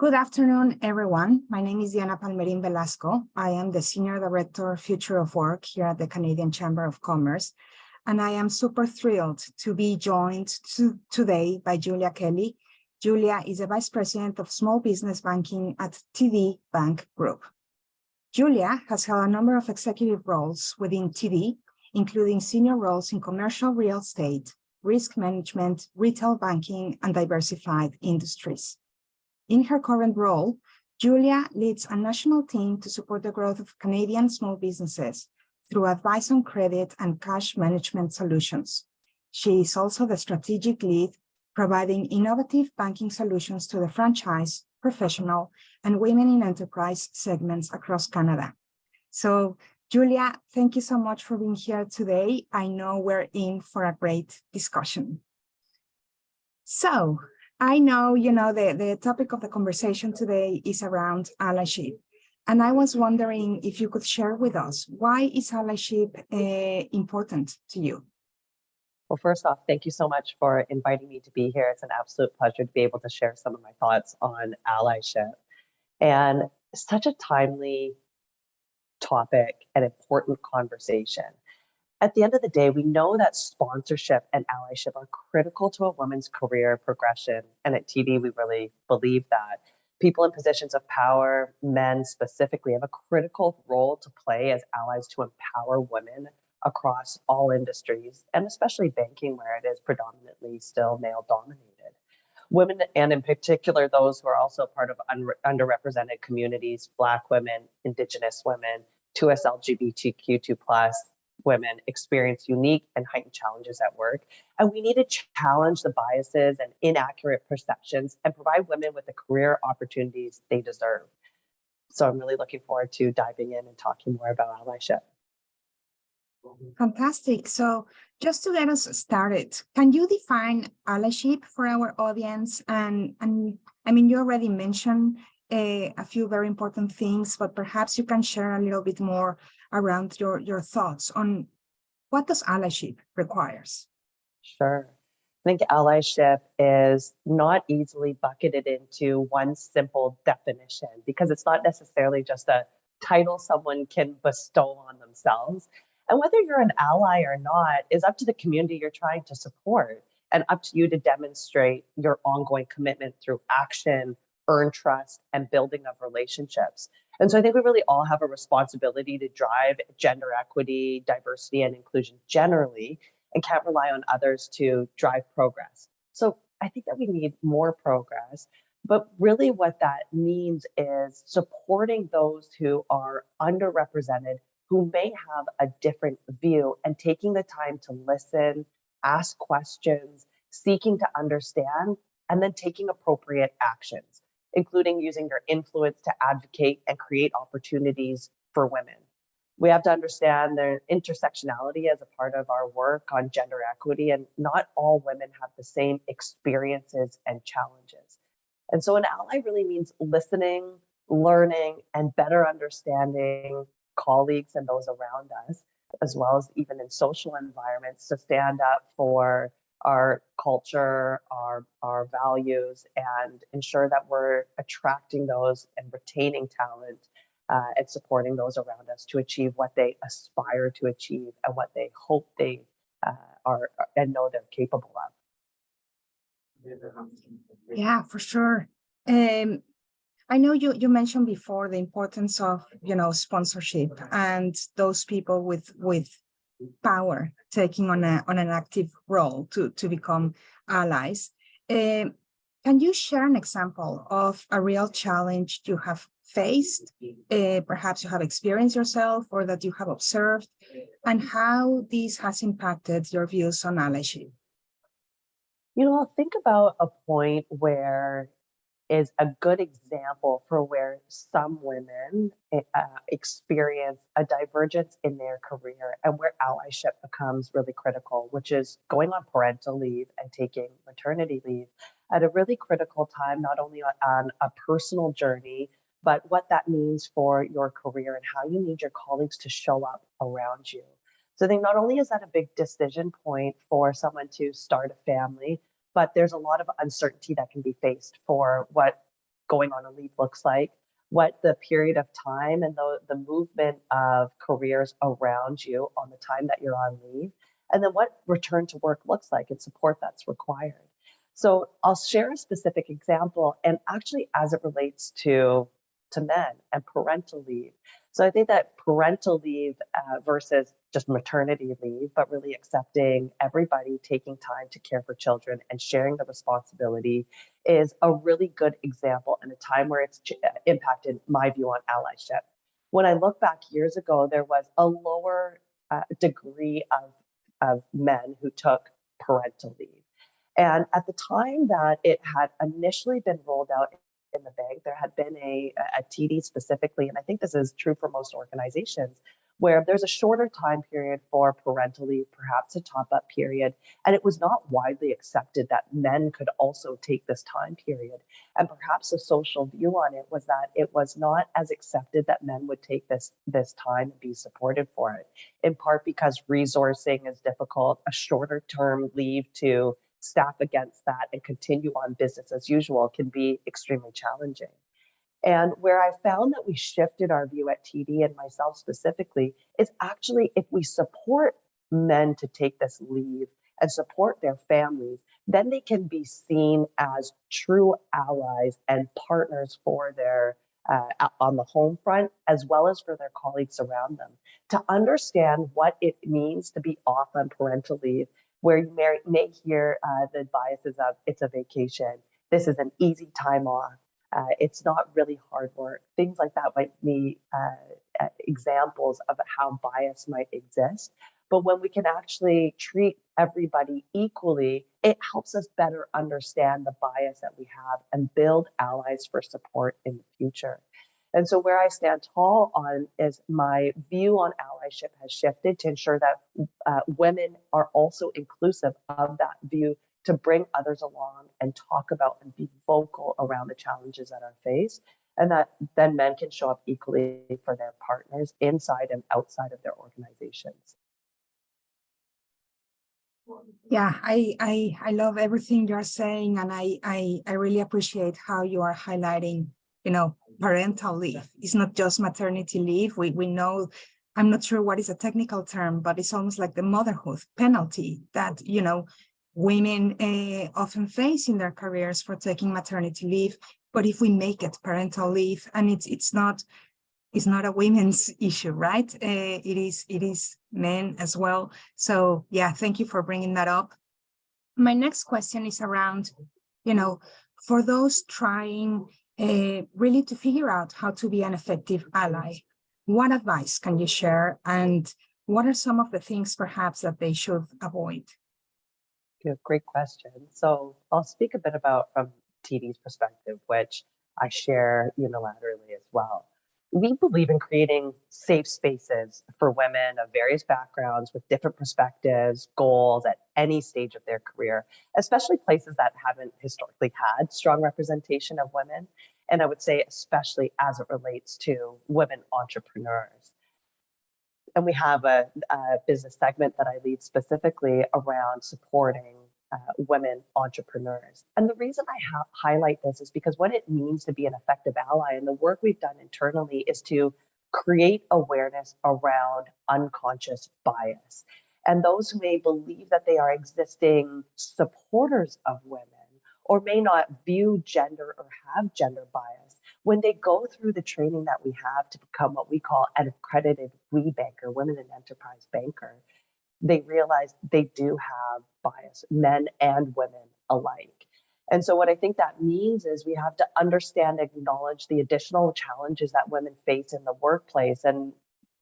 Good afternoon, everyone. My name is Palmerin-Velasco. I am the Senior Director, Future of Work here at the Canadian Chamber of Commerce, and I am super thrilled to be joined today by Julia Kelly. Julia is the Vice President of Small Business Banking at TD Bank Group. Julia has held a number of executive roles within TD, including senior roles in commercial real estate, risk management, retail banking, and diversified industries. In her current role, Julia leads a national team to support the growth of Canadian small businesses through advice on credit and cash management solutions. She is also the strategic lead, providing innovative banking solutions to the franchise, professional, and women in enterprise segments across Canada. So, Julia, thank you so much for being here today. I know we're in for a great discussion. So, I know, the topic of the conversation today is around allyship. And I was wondering if you could share with us, why is allyship important to you? Well, first off, thank you so much for inviting me to be here. It's an absolute pleasure to be able to share some of my thoughts on allyship. And such a timely topic and important conversation. At the end of the day, we know that sponsorship and allyship are critical to a woman's career progression. And at TD, we really believe that people in positions of power, men specifically, have a critical role to play as allies to empower women across all industries, and especially banking, where it is predominantly still male-dominated. Women, and in particular, those who are also part of underrepresented communities, Black women, Indigenous women, 2S LGBTQ2+, women experience unique and heightened challenges at work. And we need to challenge the biases and inaccurate perceptions and provide women with the career opportunities they deserve. So I'm really looking forward to diving in and talking more about allyship. Fantastic. So just to get us started, can you define allyship for our audience? And I mean, you already mentioned a few very important things, but perhaps you can share a little bit more around your thoughts on what does allyship requires? Sure. I think allyship is not easily bucketed into one simple definition, because it's not necessarily just a title someone can bestow on themselves. And whether you're an ally or not is up to the community you're trying to support, and up to you to demonstrate your ongoing commitment through action, earn trust, and building of relationships. And so I think we really all have a responsibility to drive gender equity, diversity, and inclusion generally, and can't rely on others to drive progress. So I think that we need more progress, but really what that means is supporting those who are underrepresented, who may have a different view, and taking the time to listen, ask questions, seeking to understand, and then taking appropriate actions, including using your influence to advocate and create opportunities for women. We have to understand the intersectionality as a part of our work on gender equity, and not all women have the same experiences and challenges. And so an ally really means listening, learning, and better understanding colleagues and those around us, as well as even in social environments, to stand up for our culture, our values, and ensure that we're attracting those and retaining talent and supporting those around us to achieve what they aspire to achieve and what they hope they are and know they're capable of. Yeah, for sure. I know you mentioned before the importance of sponsorship and those people with power taking on an active role to become allies. Can you share an example of a real challenge you have faced, perhaps you have experienced yourself or that you have observed, and how this has impacted your views on allyship? I'll think about a point where is a good example for where some women experience a divergence in their career and where allyship becomes really critical, which is going on parental leave and taking maternity leave at a really critical time, not only on a personal journey, but what that means for your career and how you need your colleagues to show up around you. So I think not only is that a big decision point for someone to start a family, but there's a lot of uncertainty that can be faced for what going on a leave looks like, what the period of time and the movement of careers around you on the time that you're on leave, and then what return to work looks like and support that's required. So I'll share a specific example, and actually as it relates to men and parental leave. So I think that parental leave versus just maternity leave, but really accepting everybody taking time to care for children and sharing the responsibility is a really good example and a time where it's impacted my view on allyship. When I look back years ago, there was a lower degree of men who took parental leave. And at the time that it had initially been rolled out in the bank, there had been a TD specifically, and I think this is true for most organizations, where there's a shorter time period for parental leave, perhaps a top-up period, and it was not widely accepted that men could also take this time period. And perhaps the social view on it was that it was not as accepted that men would take this time and be supported for it, in part because resourcing is difficult, a shorter term leave to staff against that and continue on business as usual can be extremely challenging. And where I found that we shifted our view at TD, and myself specifically, is actually if we support men to take this leave and support their families, then they can be seen as true allies and partners for their on the home front, as well as for their colleagues around them, to understand what it means to be off on parental leave, where you may hear the biases of it's a vacation, this is an easy time off, it's not really hard work. Things like that might be examples of how bias might exist. But when we can actually treat everybody equally, it helps us better understand the bias that we have and build allies for support in the future. And so where I stand tall on is my view on allyship has shifted to ensure that women are also inclusive of that view, to bring others along and talk about and be vocal around the challenges that are faced, and that then men can show up equally for their partners inside and outside of their organizations. Yeah, I love everything you're saying, and I really appreciate how you are highlighting, parental leave. It's not just maternity leave. We know, I'm not sure what is a technical term, but it's almost like the motherhood penalty that, women often face in their careers for taking maternity leave. But if we make it parental leave, and it's not a women's issue, right? It is men as well. So yeah, thank you for bringing that up. My next question is around, for those trying really to figure out how to be an effective ally, what advice can you share, and what are some of the things perhaps that they should avoid? Yeah, great question. So I'll speak a bit about from TD's perspective, which I share unilaterally as well. We believe in creating safe spaces for women of various backgrounds with different perspectives, goals at any stage of their career, especially places that haven't historically had strong representation of women. And I would say especially as it relates to women entrepreneurs. And we have a business segment that I lead specifically around supporting women entrepreneurs. And the reason I highlight this is because what it means to be an effective ally, and the work we've done internally, is to create awareness around unconscious bias. And those who may believe that they are existing supporters of women, or may not view gender or have gender bias, when they go through the training that we have to become what we call an accredited WeBanker, Women in Enterprise Banker, they realize they do have bias, men and women alike. And so what I think that means is we have to understand, acknowledge the additional challenges that women face in the workplace. And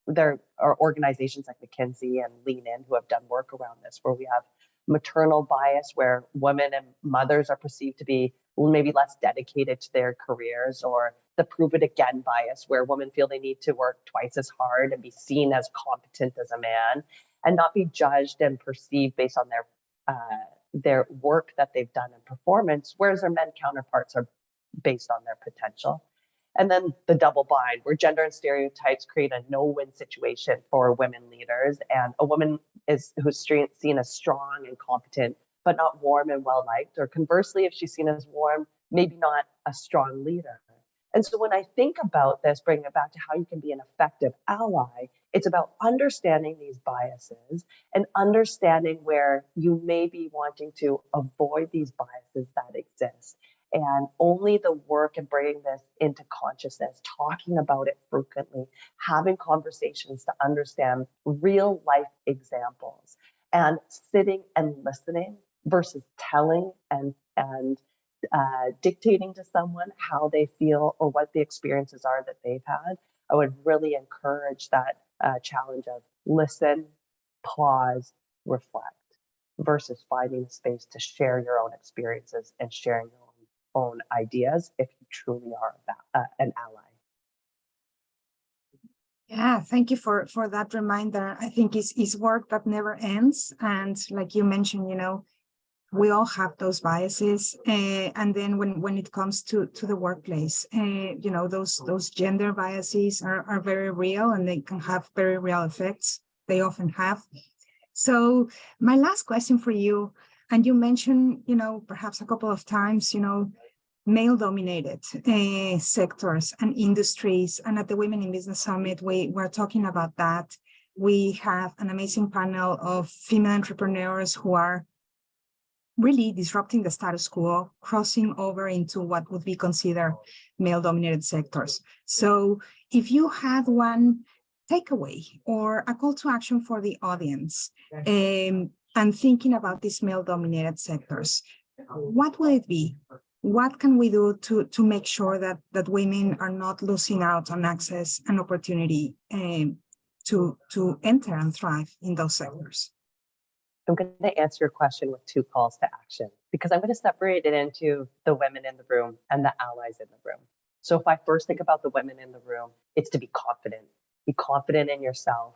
there are organizations like McKinsey and Lean In who have done work around this, where we have maternal bias, where women and mothers are perceived to be maybe less dedicated to their careers, or the prove it again bias, where women feel they need to work twice as hard and be seen as competent as a man and not be judged and perceived based on their work that they've done and performance, whereas their men counterparts are based on their potential. And then the double bind, where gender and stereotypes create a no-win situation for women leaders, and a woman who's seen as strong and competent, but not warm and well-liked, or conversely, if she's seen as warm, maybe not a strong leader. And so when I think about this, bringing it back to how you can be an effective ally, it's about understanding these biases and understanding where you may be wanting to avoid these biases that exist. And only the work and bringing this into consciousness, talking about it frequently, having conversations to understand real life examples, and sitting and listening versus telling and dictating to someone how they feel or what the experiences are that they've had. I would really encourage that challenge of listen, pause, reflect, versus finding a space to share your own experiences and sharing your own ideas if you truly are an ally. Yeah, thank you for that reminder. I think it's work that never ends. And like you mentioned, we all have those biases. And then when it comes to the workplace, those gender biases are very real, and they can have very real effects. They often have. So my last question for you, and you mentioned, perhaps a couple of times, male-dominated sectors and industries. And at the Women in Business Summit, we're talking about that. We have an amazing panel of female entrepreneurs who are really disrupting the status quo, crossing over into what would be considered male-dominated sectors. So if you had one takeaway or a call to action for the audience, and thinking about these male-dominated sectors, what will it be? What can we do to make sure that women are not losing out on access and opportunity to enter and thrive in those sectors? I'm going to answer your question with two calls to action, because I'm going to separate it into the women in the room and the allies in the room. So if I first think about the women in the room, it's to be confident. Be confident in yourself,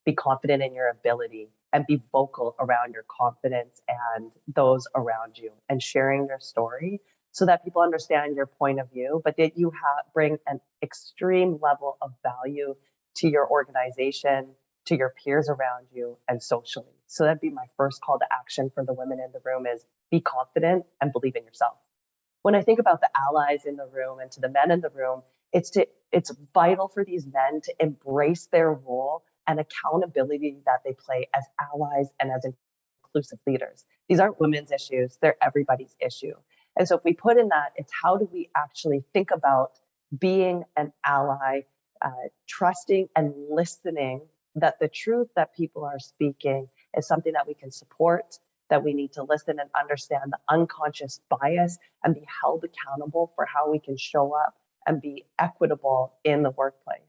be confident in your ability, and be vocal around your confidence and those around you, and sharing your story so that people understand your point of view, but that you bring an extreme level of value to your organization, to your peers around you, and socially. So that'd be my first call to action for the women in the room, is be confident and believe in yourself. When I think about the allies in the room and to the men in the room, it's vital for these men to embrace their role and accountability that they play as allies and as inclusive leaders. These aren't women's issues, they're everybody's issue. And so if we put in that, it's how do we actually think about being an ally, trusting and listening that the truth that people are speaking is something that we can support, that we need to listen and understand the unconscious bias and be held accountable for how we can show up and be equitable in the workplace.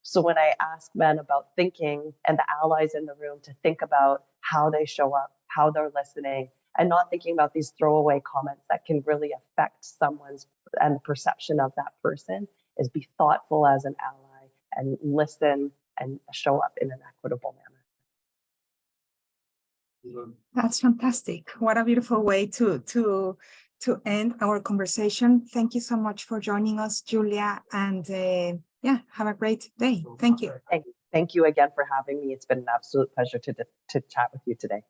So when I ask men about thinking, and the allies in the room to think about how they show up, how they're listening, and not thinking about these throwaway comments that can really affect someone's and the perception of that person, is be thoughtful as an ally and listen and show up in an equitable manner. That's fantastic. What a beautiful way to end our conversation. Thank you so much for joining us, Julia, and have a great day. Thank you. Thank you again for having me. It's been an absolute pleasure to chat with you today.